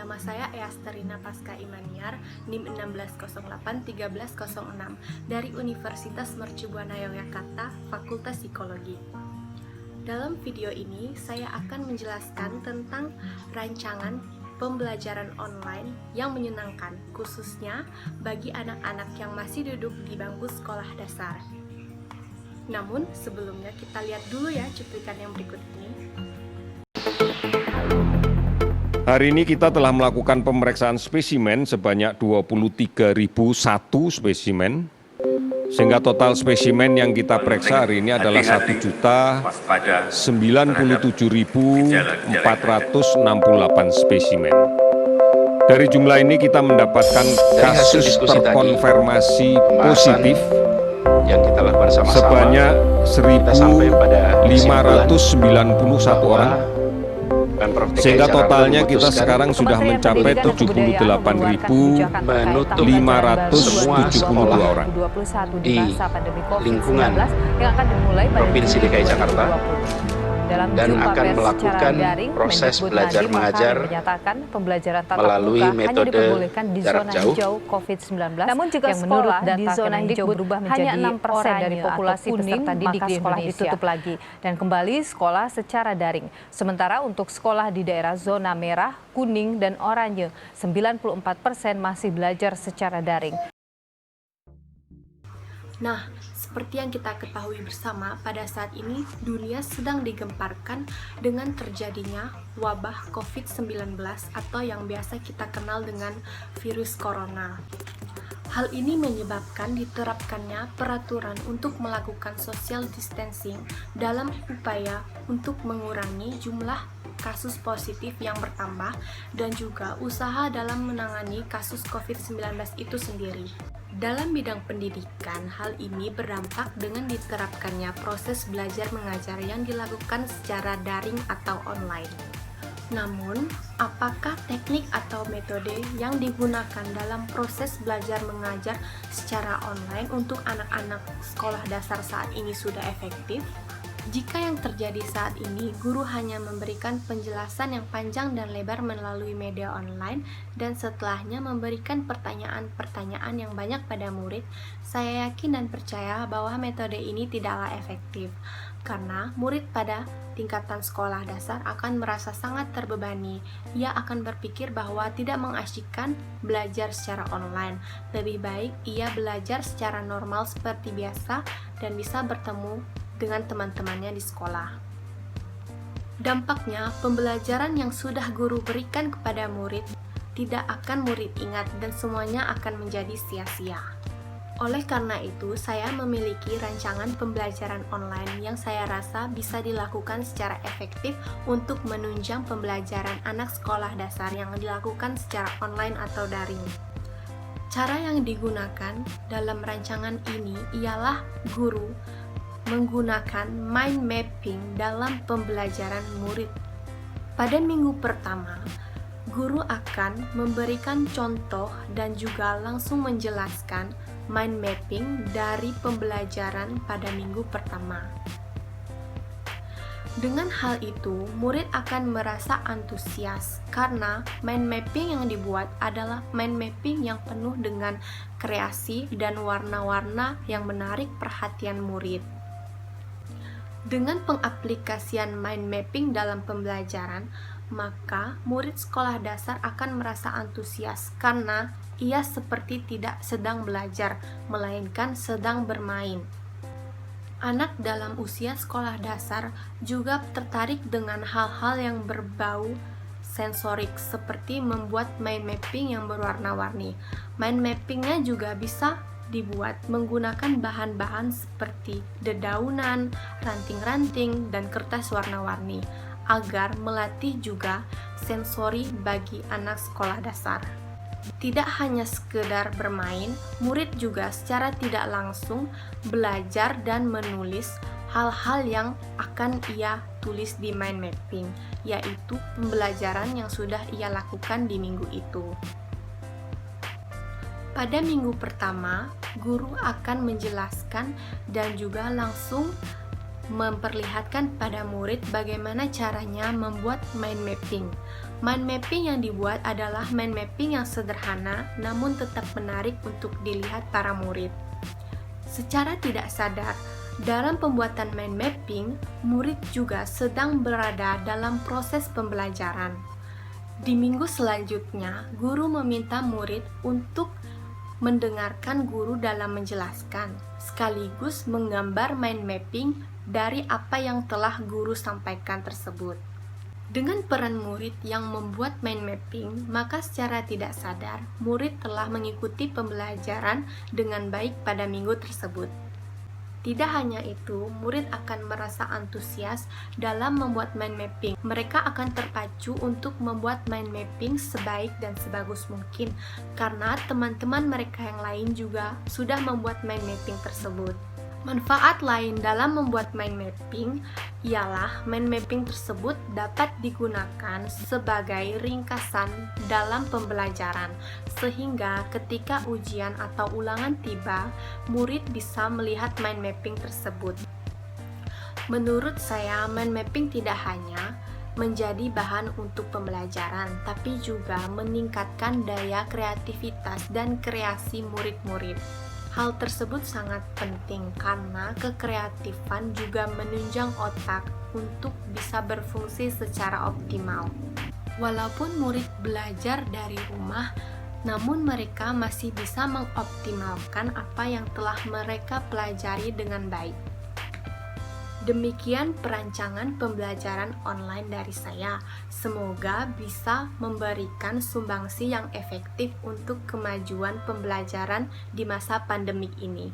Nama saya Easterina Pasca Imaniar, NIM 16081306 dari Universitas Mercubuana Yogyakarta, Fakultas Psikologi. Dalam video ini, saya akan menjelaskan tentang rancangan pembelajaran online yang menyenangkan, khususnya bagi anak-anak yang masih duduk di bangku sekolah dasar. Namun, sebelumnya kita lihat dulu ya cuplikan yang berikut ini. Hari ini kita telah melakukan pemeriksaan spesimen sebanyak 23.001 spesimen, sehingga total spesimen yang kita periksa hari ini adalah 1.097.468 spesimen. Dari jumlah ini kita mendapatkan kasus terkonfirmasi positif yang kita lakukan sama-sama sebanyak 1.591 orang, sehingga totalnya kita sekarang sudah mencapai 78.572 orang di lingkungan Provinsi DKI Jakarta dan akan melakukan proses belajar mengajar melalui metode jarak jauh. Namun jika sekolah di zona hijau berubah menjadi hanya 6% dari populasi peserta didik di sekolah ditutup lagi dan kembali sekolah secara daring. Sementara untuk sekolah di daerah zona merah, kuning, dan oranye, 94% masih belajar secara daring. Nah, seperti yang kita ketahui bersama, pada saat ini dunia sedang digemparkan dengan terjadinya wabah COVID-19 atau yang biasa kita kenal dengan virus corona. Hal ini menyebabkan diterapkannya peraturan untuk melakukan social distancing dalam upaya untuk mengurangi jumlah kasus positif yang bertambah dan juga usaha dalam menangani kasus COVID-19 itu sendiri. Dalam bidang pendidikan, hal ini berdampak dengan diterapkannya proses belajar mengajar yang dilakukan secara daring atau online. Namun, apakah teknik atau metode yang digunakan dalam proses belajar mengajar secara online untuk anak-anak sekolah dasar saat ini sudah efektif? Jika yang terjadi saat ini, guru hanya memberikan penjelasan yang panjang dan lebar melalui media online dan setelahnya memberikan pertanyaan-pertanyaan yang banyak pada murid, saya yakin dan percaya bahwa metode ini tidaklah efektif. Karena murid pada tingkatan sekolah dasar akan merasa sangat terbebani. Ia akan berpikir bahwa tidak mengasyikkan belajar secara online. Lebih baik ia belajar secara normal seperti biasa dan bisa bertemu dengan teman-temannya di sekolah. Dampaknya, pembelajaran yang sudah guru berikan kepada murid tidak akan murid ingat dan semuanya akan menjadi sia-sia. Oleh karena itu, saya memiliki rancangan pembelajaran online yang saya rasa bisa dilakukan secara efektif untuk menunjang pembelajaran anak sekolah dasar yang dilakukan secara online atau daring. Cara yang digunakan dalam rancangan ini ialah guru menggunakan mind mapping dalam pembelajaran murid. Pada minggu pertama, guru akan memberikan contoh dan juga langsung menjelaskan mind mapping dari pembelajaran pada minggu pertama. Dengan hal itu, murid akan merasa antusias karena mind mapping yang dibuat adalah mind mapping yang penuh dengan kreasi dan warna-warna yang menarik perhatian murid. Dengan pengaplikasian mind mapping dalam pembelajaran, maka murid sekolah dasar akan merasa antusias karena ia seperti tidak sedang belajar, melainkan sedang bermain. Anak dalam usia sekolah dasar juga tertarik dengan hal-hal yang berbau sensorik seperti membuat mind mapping yang berwarna-warni. Mind mappingnya juga bisa dibuat menggunakan bahan-bahan seperti dedaunan, ranting-ranting, dan kertas warna-warni agar melatih juga sensori bagi anak sekolah dasar. Tidak hanya sekedar bermain, murid juga secara tidak langsung belajar dan menulis hal-hal yang akan ia tulis di mind mapping, yaitu pembelajaran yang sudah ia lakukan di minggu itu. Pada minggu pertama, guru akan menjelaskan dan juga langsung memperlihatkan pada murid bagaimana caranya membuat mind mapping. Mind mapping yang dibuat adalah mind mapping yang sederhana namun tetap menarik untuk dilihat para murid. Secara tidak sadar, dalam pembuatan mind mapping, murid juga sedang berada dalam proses pembelajaran. Di minggu selanjutnya, guru meminta murid untuk mendengarkan guru dalam menjelaskan, sekaligus menggambar mind mapping dari apa yang telah guru sampaikan tersebut. Dengan peran murid yang membuat mind mapping, maka secara tidak sadar, murid telah mengikuti pembelajaran dengan baik pada minggu tersebut. Tidak hanya itu, murid akan merasa antusias dalam membuat mind mapping. Mereka akan terpacu untuk membuat mind mapping sebaik dan sebagus mungkin, karena teman-teman mereka yang lain juga sudah membuat mind mapping tersebut. Manfaat lain dalam membuat mind mapping ialah mind mapping tersebut dapat digunakan sebagai ringkasan dalam pembelajaran, sehingga ketika ujian atau ulangan tiba, murid bisa melihat mind mapping tersebut. Menurut saya, mind mapping tidak hanya menjadi bahan untuk pembelajaran, tapi juga meningkatkan daya kreativitas dan kreasi murid-murid. Hal tersebut sangat penting karena kekreatifan juga menunjang otak untuk bisa berfungsi secara optimal. Walaupun murid belajar dari rumah, namun mereka masih bisa mengoptimalkan apa yang telah mereka pelajari dengan baik. Demikian perancangan pembelajaran online dari saya. Semoga bisa memberikan sumbangsi yang efektif untuk kemajuan pembelajaran di masa pandemik ini.